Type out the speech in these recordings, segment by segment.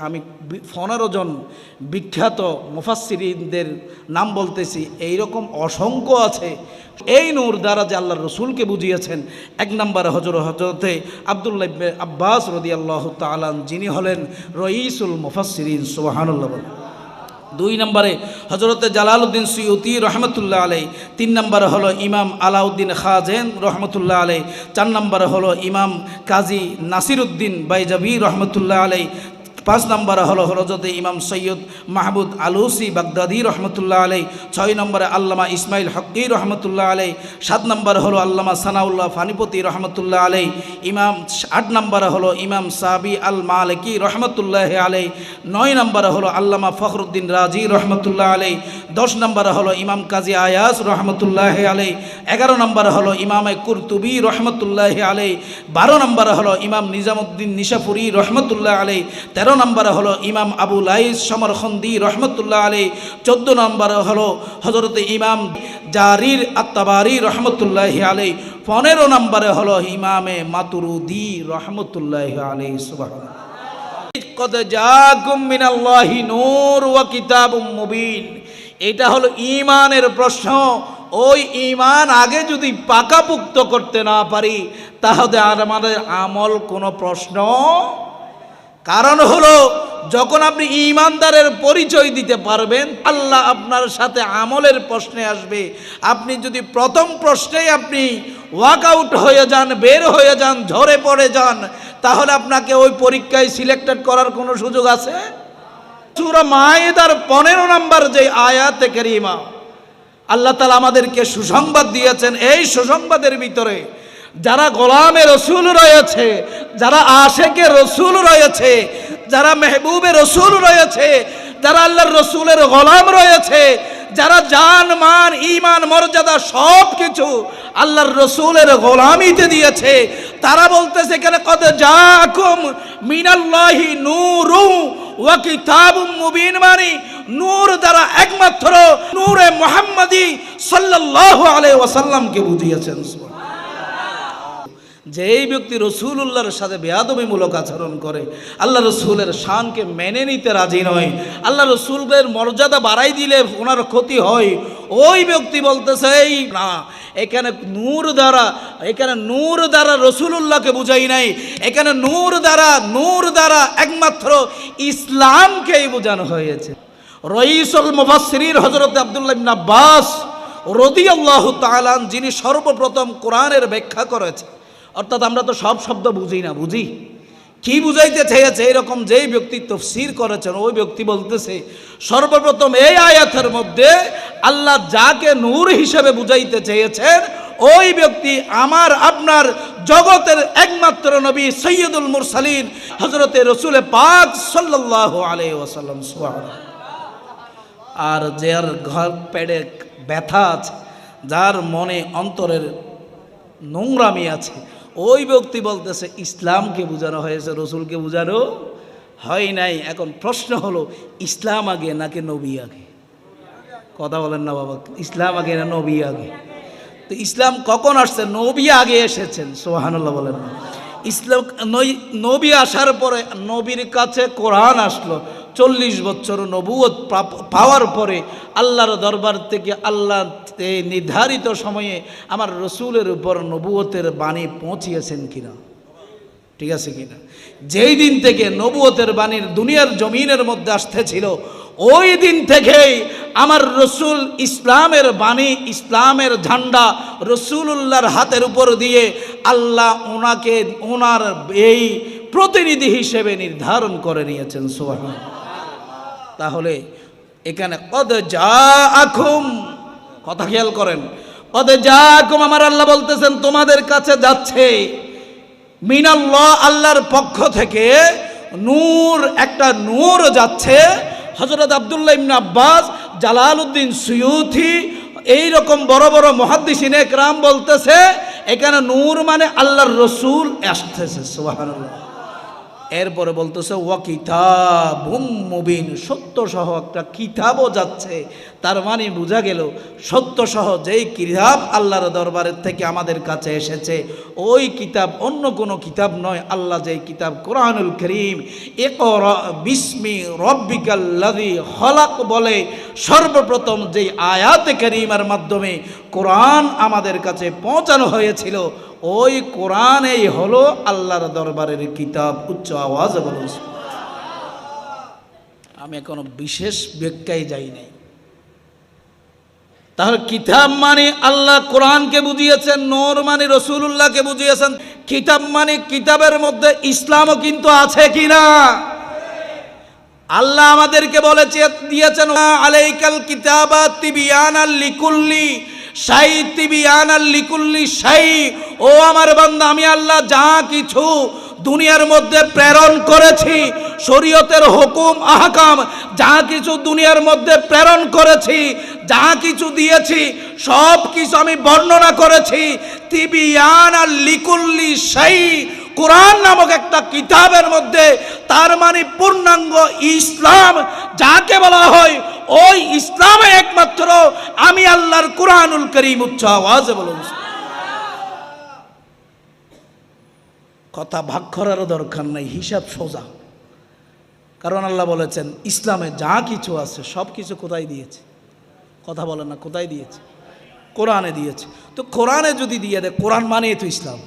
আমি 15 জন বিখ্যাত মুফাসসিরিনদের নাম বলতেছি, এইরকম অসংখ্য আছে। এই নূর দ্বারা যে আল্লাহর রসুলকে বুঝিয়েছেন, 1 নম্বরে হযরতে আব্দুল্লাহ ইবনে আব্বাস রাদিয়াল্লাহু তাআলা, যিনি হলেন রঈসুল মুফাসসিরিন, সুবহানাল্লাহ বলেন। 2 নম্বরে হযরতে জালালউদ্দিন সুয়ুতি রহমতুল্লাহ আলাই। 3 নম্বরে হলো ইমাম আলাউদ্দিন খাজেন রহমতুল্লাহ আলাই। 4 নম্বরে হলো ইমাম কাজী নাসিরউদ্দিন বাইজাবি রহমতুল্লাহ আলাই। 5 নম্বরে হলো হযরতে ইমাম সৈয়দ মাহমুদ আলুসি বাগদাদি রহমতুল্লাহ আলাই। 6 নম্বরে আল্লামা ইসমাইল হক্কি রহমতুল্লাহ আলাই। 7 নম্বরে হলো আল্লামা সানাউল্লাহ ফানিপতি রহমতুল্লাহ আলাই। 8 নম্বরে হলো ইমাম সাবি আল মালিকি রহমতুল্লাহ আলাই। 9 নম্বরে হলো আল্লামা ফখরুদ্দিন রাজি রহমতুল্লাহ আলাই। 10 নম্বরে হলো ইমাম কাজী আয়াস রহমতুল্লাহ আলাই। 11 নম্বরে হলো ইমামে কুরতুবি রহমতুল্লাহ আলাই। 12 নম্বরে হলো ইমাম নিজামুদ্দিন নিশাপুরি রহমতুল্লাহ আলাই। 13 নম্বরে হলো ইমাম আবু লাইস সমরখন্দি রহমতুল্লাহ আলাই। 14 নম্বরে হলো হযরতে ইমাম জারির আত-তাবারি রহমতুল্লাহ আলাই। 15 নম্বরে হলো ইমামে মাতুরিদি রহমতুল্লাহ আলাই। সুবহানাল্লাহ। কদ জাকুম মিনাল্লাহি নূর ওয়া কিতাবুম মুবিন। এটা হলো ঈমানের প্রশ্ন। ওই ঈমান আগে যদি পাকাপুক্ত করতে না পারি, তাহলে আর আমাদের আমল কোনো প্রশ্ন। কারণ হলো, যখন আপনি ঈমানদারের পরিচয় দিতে পারবেন, আল্লাহ আপনার সাথে আমলের প্রশ্নে আসবে। আপনি যদি প্রথম প্রশ্নেই আপনি ওয়াকআউট হয়ে যান, বের হয়ে যান, ঝরে পড়ে যান, তাহলে আপনাকে ওই পরীক্ষায় সিলেক্টেড করার কোনো সুযোগ আছে? সূরা মায়েদার 15 নম্বর যে আয়াতে কারিমা, আল্লাহ তাআলা আমাদেরকে সুসংবাদ দিয়েছেন। এই সুসংবাদের ভিতরে যারা গোলামে রসুল রয়েছে, যারা আশেকে রসুল রয়েছে, যারা মেহবুবে রসুল রয়েছে, যারা আল্লাহর রসুলের গোলাম রয়েছে, যারা জান মান ঈমান মর্যাদা সব কিছু আল্লাহর রসুলের গোলামিতে দিয়েছে, তারা বলতেছে এখানে কদ জাকুম মিনাল্লাহি নূরু ওয়া কিতাবুম মুবিন, মানে নূর দ্বারা একমাত্র নূরে মুহাম্মাদি সাল্লাল্লাহু আলাইহি ওয়াসাল্লামকে বুঝিয়েছেন। যেই ব্যক্তি রসুলুল্লাহর সাথে বেয়াদবিমূলক আচরণ করে, আল্লাহ রসুলের শানকে মেনে নিতে রাজি নয়, আল্লাহ রসুলের মর্যাদা বাড়াই দিলে ওনার ক্ষতি হয়, ওই ব্যক্তি বলতেছে এই না, এখানে নূর দ্বারা রসুলুল্লাহকে বুঝাই নাই, এখানে নূর দ্বারা একমাত্র ইসলামকেই বোঝানো হয়েছে। রঈসুল মুফাসসিরিন হযরত আব্দুল্লাহ ইবনে আব্বাস রাদিয়াল্লাহু তাআলা, যিনি সর্বপ্রথম কোরআনের ব্যাখ্যা করেছে, অর্থাৎ আমরা তো সব শব্দ বুঝি না, বুঝি কি বুঝাইতে চেয়েছে, এরকম যেই ব্যক্তি তাফসীর করেছেন, ওই ব্যক্তি বলতেছে সর্বপ্রথম এই আয়াতের মধ্যে আল্লাহ যাকে নূর হিসেবে বুঝাইতে চেয়েছেন, ওই ব্যক্তি আমার আপনার জগতের একমাত্র নবী সৈয়দুল মুরসালিন হযরতে রাসূল পাক সাল্লাল্লাহু আলাইহি ওয়াসাল্লাম। সুবহানাল্লাহ। আর যার ঘর পেটে ব্যথা আছে, যার মনে অন্তরের নোংরামি আছে, ওই ব্যক্তি বলতেছে ইসলামকে বোঝানো হয়েছে, রসুলকে বোঝানো হয় নাই। এখন প্রশ্ন হলো, ইসলাম আগে নাকি নবী আগে? কথা বলেন না বাবা, ইসলাম আগে না নবী আগে? তো ইসলাম কখন আসছে? নবী আগে এসেছেন, সুবহানাল্লাহ বলেন না। ইসলাম নবী আসার পরে নবীর কাছে কোরআন আসলো। 40 বছর নবুয়ত পাওয়ার পরে আল্লাহর দরবার থেকে আল্লাহ নির্ধারিত সময়ে আমার রসুলের উপর নবুয়তের বাণী পৌঁছিয়েছেন কিনা, ঠিক আছে কিনা? যেই দিন থেকে নবুয়তের বাণীর দুনিয়ার জমিনের মধ্যে আসতেছিল, ওই দিন থেকেই আমার রসুল ইসলামের বাণী, ইসলামের ঝান্ডা রসুলুল্লাহর হাতের উপর দিয়ে আল্লাহ ওনাকে ওনার এই প্রতিনিধি হিসেবে নির্ধারণ করে নিয়েছেন। সুবহানাল্লাহ। তাহলে এখানে কদ জাআকুম, কথা খেয়াল করেন, কদ জাআকুম, আমার আল্লাহ বলতেছেন তোমাদের কাছে যাচ্ছে মিনাল্লাহ, আল্লাহর পক্ষ থেকে নূর, একটা নূর যাচ্ছে। হযরত আব্দুল্লাহ ইবনে আব্বাস, জালালউদ্দিন সুয়ুতি, এইরকম বড় বড় মুহাদ্দিসিনে কেরাম বলতেছে এখানে নূর মানে আল্লাহর রসুল আসতেছে। সুবহানাল্লাহ। এরপরে বলতেছে ওয়া কিতাবুম মুবিন, সত্য সহ একটা কিতাবও যাচ্ছে। তার মানে বোঝা গেল সত্য সহ যেই কিতাব আল্লাহর দরবারের থেকে আমাদের কাছে এসেছে ওই কিতাব অন্য কোনো কিতাব নয়। আল্লাহ যেই কিতাব কোরআনুল কারীম ইকরা বিসমি রব্বিকাল্লাযী খলাক বলে সর্বপ্রথম যেই আয়াতে কারীমার মাধ্যমে কোরআন আমাদের কাছে পৌঁছানো হয়েছিল ওই কোরআনেই হলো আল্লাহর দরবারের কিতাব। উচ্চ আওয়াজে বলুন। আমি এখনো বিশেষ ব্যাখ্যায় যাই নাই। তাহলে কিতাব মানে আল্লাহ কোরআনকে বুঝিয়েছেন, নূর মানে রাসূলুল্লাহকে বুঝিয়েছেন। কিতাব মানে কিতাবের মধ্যে ইসলামও কিন্তু আছে কিনা? আল্লাহ আমাদেরকে বলেছে দিয়েছেন আলাইকাল কিতাবা তিবিয়ানাল লিকুল্লি শাই তিবিয়ানাল লিকুল্লি শাই। ও আমার বান্দা, আমি আল্লাহ যা কিছু দুনিয়ার মধ্যে প্রেরণ করেছি, শরীয়তের হুকুম আহকাম যা কিছু দুনিয়ার মধ্যে প্রেরণ করেছি, যা কিছু দিয়েছি সব কিছু আমি বর্ণনা করেছি তিবিয়ানাল লিকুল্লি শাই, কোরআন নামক একটা কিতাবের মধ্যে। তার মানে পূর্ণাঙ্গ ইসলাম যাকে বলা হয় ওই ইসলামে একমাত্র আমি আল্লাহর কোরআনুল কারীম। উচ্চ আওয়াজে বলুন। কথা ভাগ করারও দরকার নাই, হিসাব সোজা। কারণ আল্লাহ বলেছেন ইসলামে যা কিছু আছে সব কিছু কোথায় দিয়েছে? কথা বলেন না, কোথায় দিয়েছে? কোরআনে দিয়েছে। তো কোরআনে যদি দিয়ে দেয়, কোরআন মানে তো ইসলাম।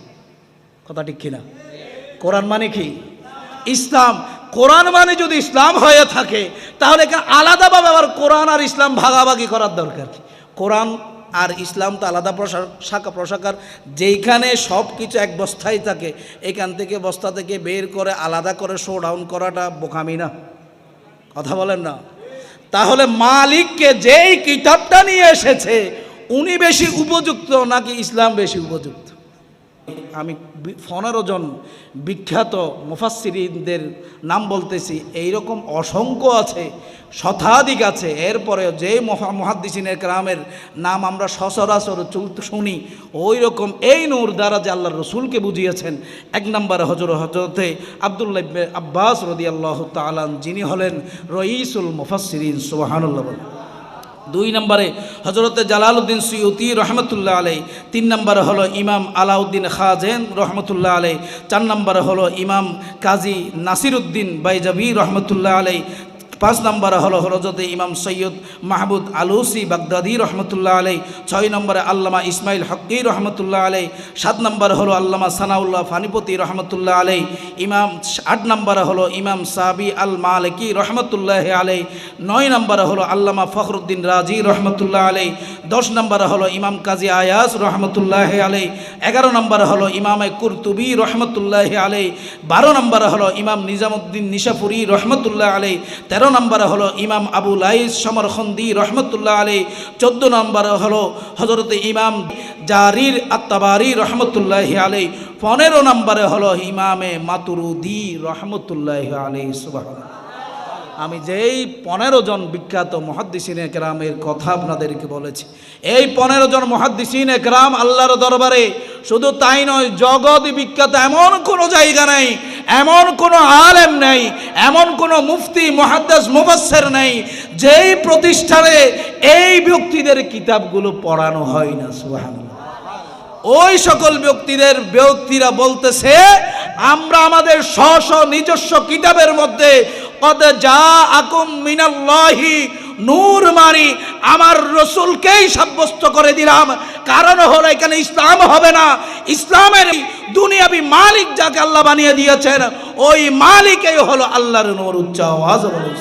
কথা ঠিক কিনা? কোরআন মানে কি? ইসলাম। কোরআন মানে যদি ইসলাম হয়ে থাকে তাহলে এখানে আলাদাভাবে আবার কোরআন আর ইসলাম ভাগাভাগি করার দরকার কি? কোরআন আর ইসলাম তো আলাদা শাখা প্রশাখার। যেইখানে সব কিছু এক বস্তায় থাকে এখান থেকে বস্তা থেকে বের করে আলাদা করে শো ডাউন করাটা বোকামি না? কথা বলেন না? তাহলে মালিককে যেই কিতাবটা নিয়ে এসেছে উনি বেশি উপযুক্ত নাকি ইসলাম বেশি উপযুক্ত? আমি 15 জন বিখ্যাত মুফাসসিরিনদের নাম বলতেছি, এইরকম অসংখ্য আছে, শতাধিক আছে। এরপরে যে মুহাদ্দিসিনে কেরামের নাম আমরা সচরাচর শুনি ওই রকম এই নূর দ্বারা যে আল্লাহর রসুলকে বুঝিয়েছেন। এক নম্বরে হযরতে আব্দুল্লাহ ইবনে আব্বাস রাদিয়াল্লাহু তাআলা যিনি হলেন রঈসুল মুফাসসিরিন। সুবহানাল্লাহ। 2 নম্বরে হযরতে জালালউদ্দিন সুয়ুতি রহমতুল্লাহ আলাইহি। 3 নম্বরে হলো ইমাম আলাউদ্দিন খাজেন রহমতুল্লাহ আলাইহি। 4 নম্বরে হলো ইমাম কাজী নাসিরউদ্দিন বাইজাবি রহমতুল্লাহ আলাইহি। 5 নম্বরে হলো হযরতে ইমাম সৈয়দ মাহমুদ আলুসি বাগদাদি রহমতুল্লাহ আলাইহি। 6 নম্বরে আল্লামা ইসমাইল হক্কি রহমতুল্লাহ আলাইহি। 7 নম্বরে হলো আল্লামা সানাউল্লাহ ফানিপতি রহমতুল্লাহ আলাইহি। 8 নম্বরে হলো ইমাম সাবি আল মালিকি রহমতুল্লাহ আলাইহি। 9 নম্বরে হলো আল্লামা ফখরুদ্দিন রাজি রহমতুল্লাহ আলাইহি। 10 নম্বরে হলো ইমাম কাজী আয়াস রহমতুল্লাহ আলাইহি। 11 নম্বরে হলো ইমাম কুরতুবি রহমতুল্লাহ আলাইহি। 12 নম্বরে হলো ইমাম নিজামুদ্দিন নিশাপুরি রহমতুল্লাহ আলাইহি। 13 নম্বরে হলো ইমাম আবু লাইস সমরখন্দি রহমতুল্লাহ আলাইহি। 14 নম্বরে হলো হযরতে ইমাম জারির আত-তাবারি রহমতুল্লাহ আলাইহি। 15 নম্বরে হলো ইমামে মাতুরিদি রহমতুল্লাহ আলাইহি। সুবহানাল্লাহ। আমি যেই 15 জন বিখ্যাত মুহাদ্দিসিনে কেরামের কথা আপনাদেরকে বলেছি, এই 15 জন মুহাদ্দিসিনে কেরাম আল্লাহর দরবারে শুধু তাই নয়, জগৎ বিখ্যাত এমন কোনো জায়গা নেই, এমন কোনো আলেম নেই, এমন কোনো মুফতি মুহাদ্দিস মুফাসসির নেই যেই প্রতিষ্ঠানে এই ব্যক্তিদের কিতাবগুলো পড়ানো হয় না। সুবহানাল্লাহ। ওই সকল ব্যক্তিরা বলতেছে আমরা আমাদের স্ব নিজস্ব কিতাবের মধ্যে কদ জাআকুম মিনাল্লাহি নূর মানি আমার রসুলকেই সাব্যস্ত করে দিলাম। কারণ হলো এখানে ইসলাম হবে না, ইসলামের দুনিয়াবি মালিক যাকে আল্লাহ বানিয়ে দিয়েছেন ওই মালিকই হলো আল্লাহর নূর। উচ্চ আওয়াজে বলুন।